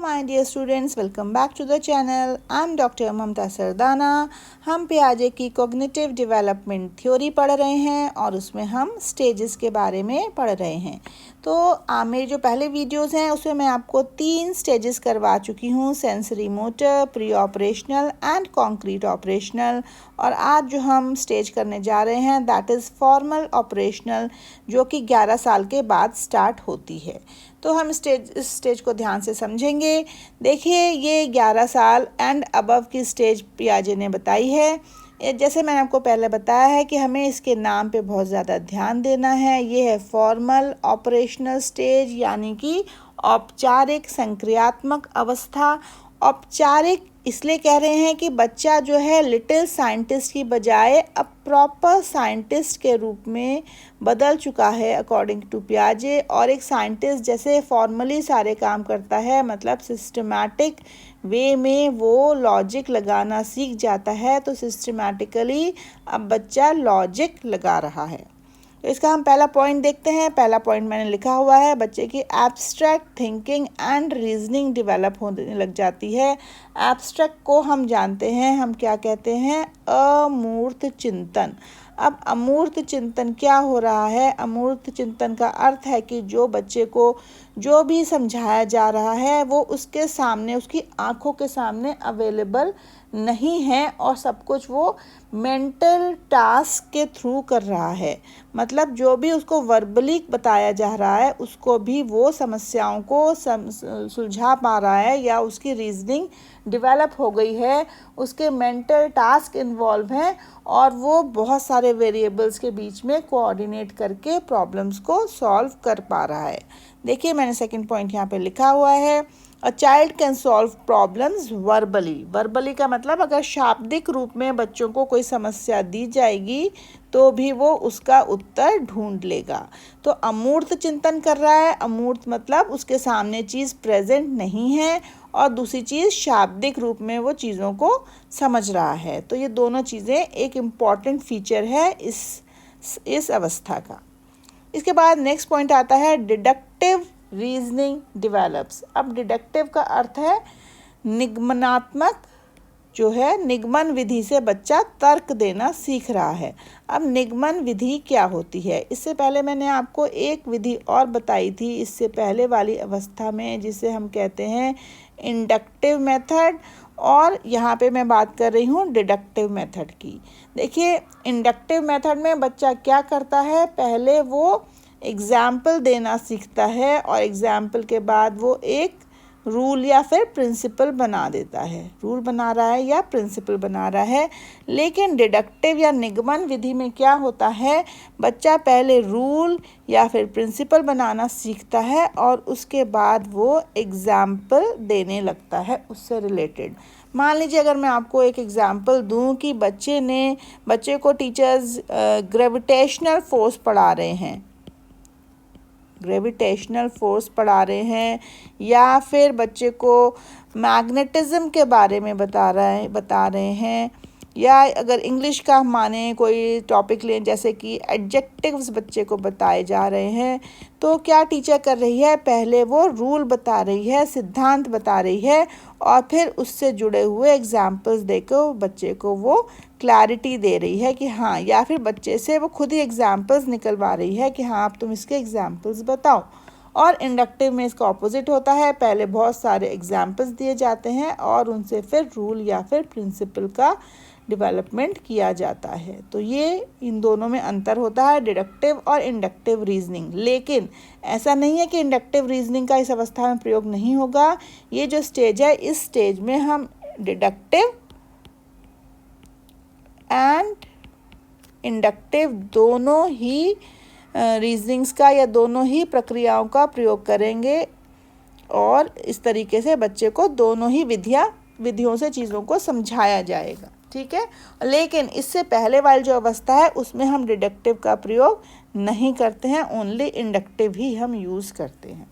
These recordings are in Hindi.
my dear students, welcome back to the channel. I'm Dr. Mamta Sardana. हम पियाजे की कॉग्निटिव डेवलपमेंट थ्योरी पढ़ रहे हैं और उसमें हम स्टेजेस के बारे में पढ़ रहे हैं। तो मेरे जो पहले वीडियोस हैं उसमें मैं आपको 3 स्टेजेस करवा चुकी हूँ, sensory motor, pre operational and concrete operational. और आज जो हम स्टेज करने जा रहे हैं दैट इज़ फॉर्मल ऑपरेशनल, जो कि 11 साल के बाद स्टार्ट होती है। तो हम इस स्टेज को ध्यान से समझेंगे। देखिए, ये 11 साल एंड अबव की स्टेज पियाजे ने बताई है। जैसे मैंने आपको पहले बताया है कि हमें इसके नाम पे बहुत ज़्यादा ध्यान देना है। ये है फॉर्मल ऑपरेशनल स्टेज, यानी कि औपचारिक संक्रियात्मक अवस्था। औपचारिक इसलिए कह रहे हैं कि बच्चा जो है लिटिल साइंटिस्ट की बजाय अब प्रॉपर साइंटिस्ट के रूप में बदल चुका है अकॉर्डिंग टू पियाजे। और एक साइंटिस्ट जैसे फॉर्मली सारे काम करता है, मतलब सिस्टमैटिक वे में वो लॉजिक लगाना सीख जाता है, तो सिस्टमैटिकली अब बच्चा लॉजिक लगा रहा है। तो इसका हम पहला पॉइंट देखते हैं। पहला पॉइंट मैंने लिखा हुआ है, बच्चे की abstract thinking and reasoning develop होने लग जाती है। एब्स्ट्रैक्ट को हम जानते हैं, हम क्या कहते हैं, अमूर्त चिंतन। अब अमूर्त चिंतन क्या हो रहा है? अमूर्त चिंतन का अर्थ है कि जो बच्चे को जो भी समझाया जा रहा है वो उसके सामने, उसकी आंखों के सामने अवेलेबल नहीं है और सब कुछ वो मेंटल टास्क के थ्रू कर रहा है। मतलब जो भी उसको वर्बली बताया जा रहा है उसको भी वो समस्याओं को सुलझा पा रहा है, या उसकी रीजनिंग डेवलप हो गई है, उसके मेंटल टास्क इन्वॉल्व हैं और वो बहुत सारे वेरिएबल्स के बीच में कोऑर्डिनेट करके प्रॉब्लम्स को सॉल्व कर पा रहा है। देखिए, मैंने सेकंड पॉइंट यहाँ पे लिखा हुआ है, a child can solve problems verbally. Verbally का मतलब अगर शाब्दिक रूप में बच्चों को कोई समस्या दी जाएगी तो भी वो उसका उत्तर ढूंढ लेगा। तो अमूर्त चिंतन कर रहा है। अमूर्त मतलब उसके सामने चीज़ प्रेजेंट नहीं है, और दूसरी चीज़ शाब्दिक रूप में वो चीज़ों को समझ रहा है। तो ये दोनों चीज़ें एक इम्पॉर्टेंट फीचर है इस अवस्था का। इसके बाद नेक्स्ट पॉइंट आता है, डिडक्टिव रीजनिंग डेवलप्स। अब डिडक्टिव का अर्थ है निगमनात्मक, जो है निगमन विधि से बच्चा तर्क देना सीख रहा है। अब निगमन विधि क्या होती है? इससे पहले मैंने आपको एक विधि और बताई थी इससे पहले वाली अवस्था में, जिसे हम कहते हैं इंडक्टिव मेथड, और यहाँ पे मैं बात कर रही हूँ डिडक्टिव मेथड की। देखिए, इंडक्टिव मेथड में बच्चा क्या करता है, पहले वो एग्जाम्पल देना सीखता है और एग्जाम्पल के बाद वो एक रूल या फिर प्रिंसिपल बना देता है। रूल बना रहा है या प्रिंसिपल बना रहा है। लेकिन डिडक्टिव या निगमन विधि में क्या होता है, बच्चा पहले रूल या फिर प्रिंसिपल बनाना सीखता है और उसके बाद वो एग्जाम्पल देने लगता है उससे रिलेटेड। मान लीजिए अगर मैं आपको एक एग्जाम्पल दूं कि बच्चे को टीचर्स ग्रेविटेशनल फोर्स पढ़ा रहे हैं, ग्रेविटेशनल फोर्स पढ़ा रहे हैं, या फिर बच्चे को मैग्नेटिज्म के बारे में बता रहे हैं, या अगर इंग्लिश का हम माने कोई टॉपिक लें जैसे कि एडजेक्टिव्स बच्चे को बताए जा रहे हैं, तो क्या टीचर कर रही है, पहले वो रूल बता रही है, सिद्धांत बता रही है, और फिर उससे जुड़े हुए एग्जाम्पल्स देकर बच्चे को वो क्लैरिटी दे रही है कि हाँ, या फिर बच्चे से वो खुद ही एग्जाम्पल्स निकलवा रही है कि हाँ, अब तुम इसके एग्जाम्पल्स बताओ। और इंडक्टिव में इसका ऑपोजिट होता है, पहले बहुत सारे एग्जाम्पल्स दिए जाते हैं और उनसे फिर रूल या फिर प्रिंसिपल का डेवलपमेंट किया जाता है। तो ये इन दोनों में अंतर होता है, डिडक्टिव और इंडक्टिव रीजनिंग। लेकिन ऐसा नहीं है कि इंडक्टिव रीजनिंग का इस अवस्था में प्रयोग नहीं होगा। ये जो स्टेज है, इस स्टेज में हम डिडक्टिव एंड इंडक्टिव दोनों ही रीजनिंग्स का या दोनों ही प्रक्रियाओं का प्रयोग करेंगे, और इस तरीके से बच्चे को दोनों ही विधियों से चीज़ों को समझाया जाएगा। ठीक है, लेकिन इससे पहले वाली जो अवस्था है उसमें हम डिडक्टिव का प्रयोग नहीं करते हैं, ओनली इंडक्टिव ही हम यूज़ करते हैं।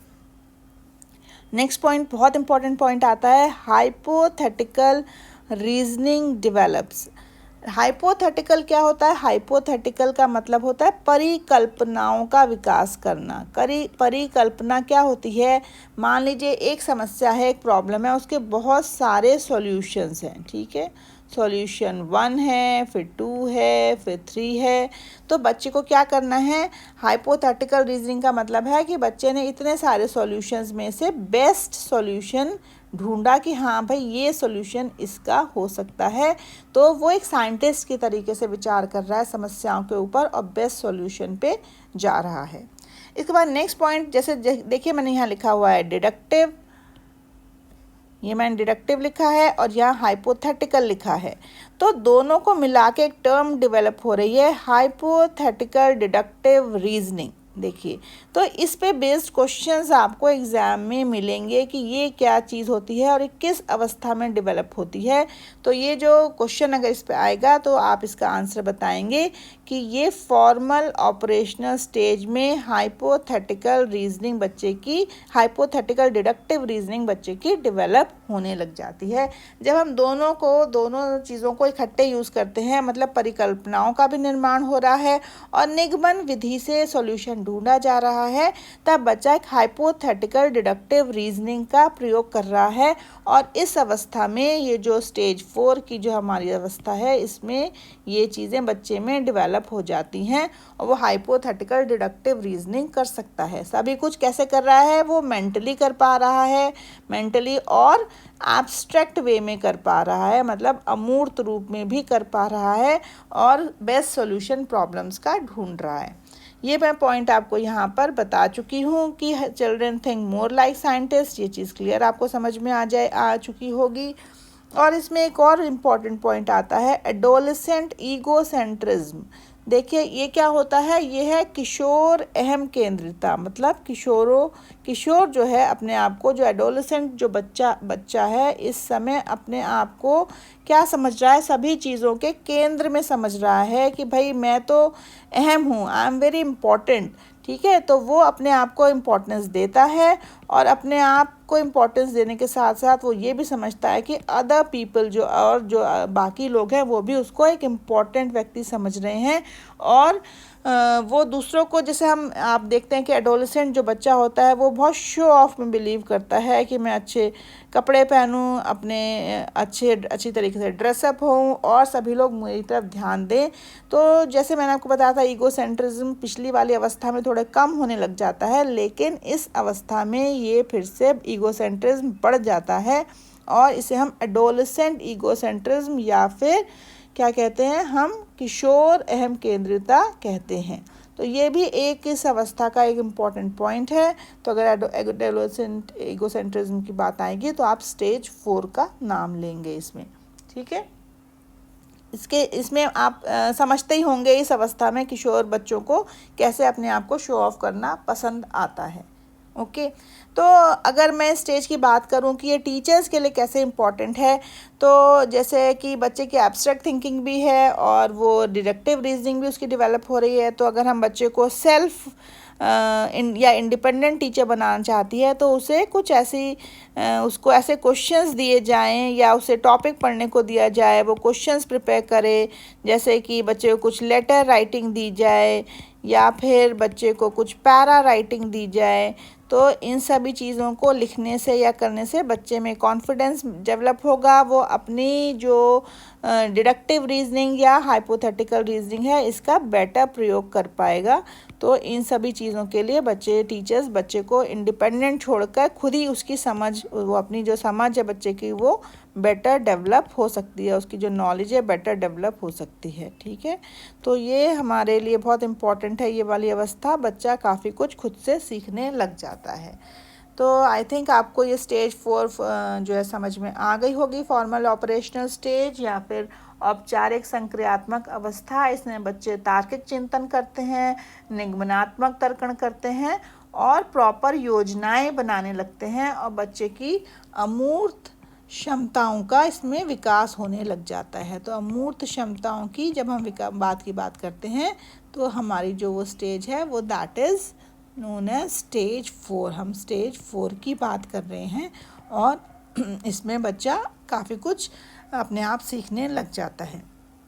नेक्स्ट पॉइंट, बहुत इंपॉर्टेंट पॉइंट आता है, हाइपोथेटिकल रीजनिंग डेवलप्स। हाइपोथेटिकल क्या होता है? हाइपोथेटिकल का मतलब होता है परिकल्पनाओं का विकास करना। परिकल्पना क्या होती है? मान लीजिए एक समस्या है, एक प्रॉब्लम है, उसके बहुत सारे सॉल्यूशंस हैं, ठीक है। सॉल्यूशन 1 है, फिर 2 है, फिर 3 है। तो बच्चे को क्या करना है? हाइपोथेटिकल रीजनिंग का मतलब है कि बच्चे ने इतने सारे सॉल्यूशंस में से बेस्ट सॉल्यूशन ढूंढा कि हाँ भाई ये सॉल्यूशन इसका हो सकता है। तो वो एक साइंटिस्ट की तरीके से विचार कर रहा है समस्याओं के ऊपर और बेस्ट सॉल्यूशन पे जा रहा है। इसके बाद नेक्स्ट पॉइंट, जैसे देखिए मैंने यहाँ लिखा हुआ है डिडक्टिव, ये मैंने डिडक्टिव लिखा है और यहाँ हाइपोथेटिकल लिखा है। तो दोनों को मिला के एक टर्म डेवलप हो रही है, हाइपोथेटिकल डिडक्टिव रीजनिंग। देखिए, तो इस पे बेस्ड क्वेश्चंस आपको एग्ज़ाम में मिलेंगे कि ये क्या चीज़ होती है और ये किस अवस्था में डेवलप होती है। तो ये जो क्वेश्चन अगर इस पे आएगा तो आप इसका आंसर बताएंगे कि ये फॉर्मल ऑपरेशनल स्टेज में हाइपोथेटिकल रीजनिंग बच्चे की, हाइपोथेटिकल डिडक्टिव रीजनिंग बच्चे की डेवलप होने लग जाती है। जब हम दोनों चीज़ों को इकट्ठे यूज़ करते हैं, मतलब परिकल्पनाओं का भी निर्माण हो रहा है और निगमन विधि से सॉल्यूशन ढूंढा जा रहा है, तब बच्चा एक हाइपोथेटिकल डिडक्टिव रीजनिंग का प्रयोग कर रहा है। और इस अवस्था में ये जो स्टेज 4 की जो हमारी अवस्था है, इसमें ये चीज़ें बच्चे में डेवलप हो जाती हैं और वो हाइपोथेटिकल डिडक्टिव रीजनिंग कर सकता है। सभी कुछ कैसे कर रहा है? वो मेंटली कर पा रहा है, मेंटली और एब्स्ट्रैक्ट वे में कर पा रहा है, मतलब अमूर्त रूप में भी कर पा रहा है और बेस्ट सॉल्यूशन प्रॉब्लम्स का ढूंढ रहा है। ये मैं पॉइंट आपको यहाँ पर बता चुकी हूँ कि children think more like scientist, ये चीज़ क्लियर आपको समझ में आ चुकी होगी। और इसमें एक और इम्पॉर्टेंट पॉइंट आता है, एडोलेसेंट ईगोसेंट्रिज्म। देखिए ये क्या होता है? ये है किशोर अहम केंद्रिता, मतलब किशोर जो है अपने आप को, जो एडोलेसेंट जो बच्चा है इस समय अपने आप को क्या समझ रहा है? सभी चीज़ों के केंद्र में समझ रहा है कि भाई मैं तो अहम हूँ, आई एम वेरी इम्पॉर्टेंट, ठीक है। तो वो अपने आप को इम्पोर्टेंस देता है और अपने आप को इम्पोर्टेंस देने के साथ साथ वो ये भी समझता है कि अदर पीपल जो बाकी लोग हैं वो भी उसको एक इम्पॉर्टेंट व्यक्ति समझ रहे हैं। और वो दूसरों को, जैसे आप देखते हैं कि एडोलेसेंट जो बच्चा होता है वो बहुत शो ऑफ में बिलीव करता है कि मैं अच्छे कपड़े पहनूं, अपने अच्छी तरीके से ड्रेसअप होऊं और सभी लोग मेरी तरफ ध्यान दें। तो जैसे मैंने आपको बताया था, ईगोसेंट्रिज्म पिछली वाली अवस्था में थोड़ा कम होने लग जाता है, लेकिन इस अवस्था में ये फिर से ईगोसेंट्रिज्म बढ़ जाता है और इसे हम एडोलेसेंट ईगोसेंट्रिज्म या फिर क्या कहते हैं, हम किशोर अहम केंद्रिता कहते हैं। तो ये भी एक इस अवस्था का एक इम्पॉर्टेंट पॉइंट है। तो अगर एडोलेसेंट ईगोसेंट्रिज्म की बात आएगी तो आप स्टेज 4 का नाम लेंगे इसमें, ठीक है। इसमें आप समझते ही होंगे इस अवस्था में किशोर बच्चों को कैसे अपने आप को शो ऑफ करना पसंद आता है। ओके, तो अगर मैं स्टेज की बात करूं कि ये टीचर्स के लिए कैसे इम्पॉर्टेंट है, तो जैसे कि बच्चे की एब्स्ट्रैक्ट थिंकिंग भी है और वो डिडक्टिव रीजनिंग भी उसकी डेवलप हो रही है। तो अगर हम बच्चे को सेल्फ या इंडिपेंडेंट टीचर बनाना चाहती है तो उसे कुछ उसको ऐसे क्वेश्चंस दिए जाएं या उसे टॉपिक पढ़ने को दिया जाए, वो क्वेश्चंस प्रिपेयर करे, जैसे कि बच्चे को कुछ लेटर राइटिंग दी जाए या फिर बच्चे को कुछ पैरा राइटिंग दी जाए। तो इन सभी चीज़ों को लिखने से या करने से बच्चे में कॉन्फिडेंस डेवलप होगा, वो अपनी जो डिडक्टिव रीजनिंग या हाइपोथेटिकल रीजनिंग है इसका बेटर प्रयोग कर पाएगा। तो इन सभी चीज़ों के लिए टीचर्स बच्चे को इंडिपेंडेंट छोड़कर खुद ही उसकी वो अपनी जो समझ है बच्चे की वो बेटर डेवलप हो सकती है, उसकी जो नॉलेज है बेटर डेवलप हो सकती है, ठीक है। तो ये हमारे लिए बहुत इम्पॉर्टेंट है, ये वाली अवस्था, बच्चा काफ़ी कुछ खुद से सीखने लग जाता है। तो आई थिंक आपको ये स्टेज 4 जो है समझ में आ गई होगी, फॉर्मल ऑपरेशनल स्टेज या फिर औपचारिक संक्रियात्मक अवस्था। इसमें बच्चे तार्किक चिंतन करते हैं, निगमनात्मक तर्कण करते हैं और प्रॉपर योजनाएं बनाने लगते हैं और बच्चे की अमूर्त क्षमताओं का इसमें विकास होने लग जाता है। तो अमूर्त क्षमताओं की जब हम बात करते हैं तो हमारी जो वो स्टेज है वो that is known as stage 4। हम स्टेज 4 की बात कर रहे हैं और इसमें बच्चा काफ़ी कुछ अपने आप सीखने लग जाता है।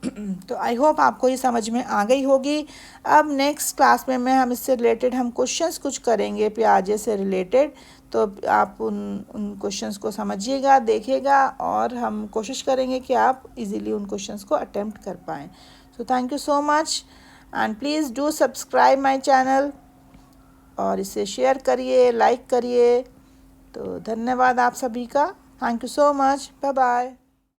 तो आई होप आपको ये समझ में आ गई होगी। अब नेक्स्ट क्लास में हम इससे रिलेटेड हम क्वेश्चंस कुछ करेंगे पियाजे से रिलेटेड, तो आप उन क्वेश्चंस को समझिएगा, देखिएगा, और हम कोशिश करेंगे कि आप इजीली उन क्वेश्चंस को अटेम्प्ट कर पाएँ। So thank you so much and please do subscribe my channel और इसे शेयर करिए, लाइक करिए। तो धन्यवाद आप सभी का। Thank you so much. Bye bye.